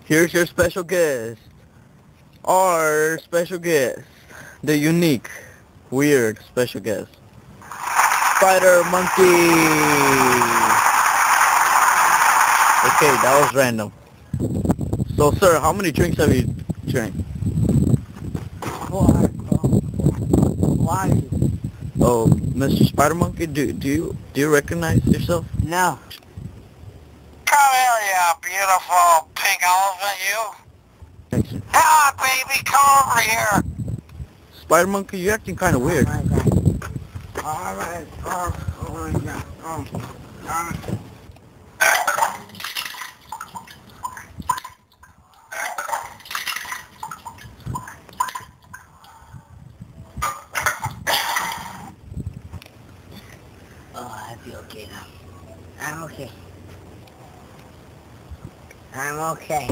Here's your special guest. Our special guest. The unique, weird special guest. Spider Monkey. Okay, that was random. So, sir, how many drinks have you drank? Why? Oh, Mr. Spider Monkey, do you recognize yourself? No. Come here, you beautiful pink elephant, you. Thank you. Come on, baby, come over here. Spider Monkey, you're acting kind of weird. Alright. Oh my God. Oh, I feel okay now. I'm okay. I'm okay.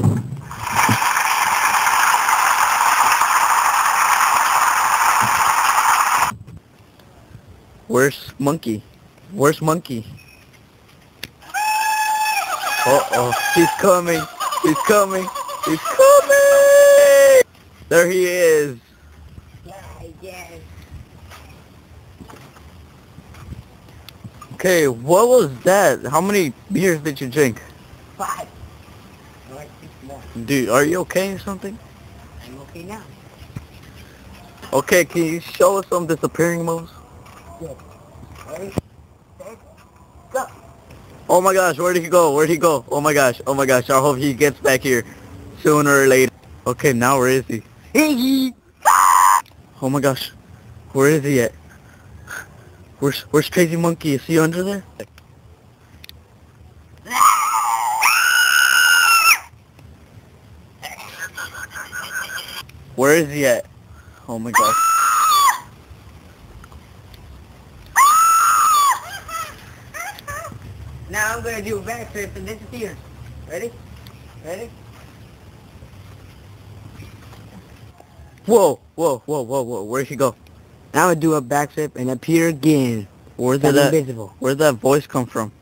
Where's Monkey? Where's Monkey? Uh-oh, he's coming. He's coming. He's coming! There he is. Yeah, I guess. Okay, what was that? How many beers did you drink? 5. No, like 6 more. Dude, are you okay or something? I'm okay now. Okay, can you show us some disappearing moves? Good. Ready? Set. Go. Oh my gosh, where'd he go? Where'd he go? Oh my gosh, I hope he gets back here sooner or later. Okay, now where is he? Oh my gosh, where is he at? Where's Crazy Monkey? Is he under there? Where is he at? Oh my gosh. Now I'm gonna do a backflip and disappear. Ready? Ready? Whoa, where'd he go? Now I'm gonna do a backflip and appear again. Where'd I'm that invisible. Where'd that voice come from?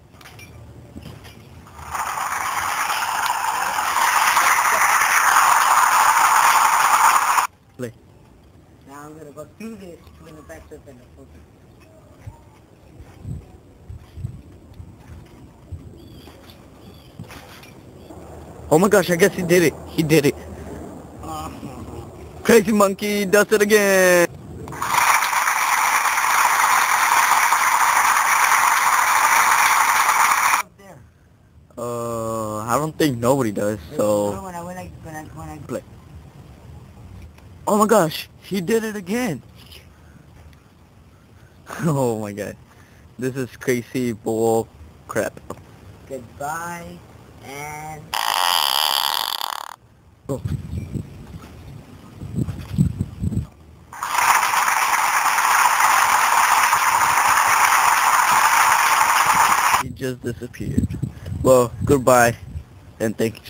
Play. Now I'm gonna go through this doing a backflip and a focus. Oh my gosh, I guess he did it. He did it. Crazy Monkey does it again. Up there. I don't think nobody does, so... When I Play. Oh my gosh, he did it again. Oh my god. This is crazy bull crap. Goodbye and Oh. He just disappeared. Well, goodbye and thank you.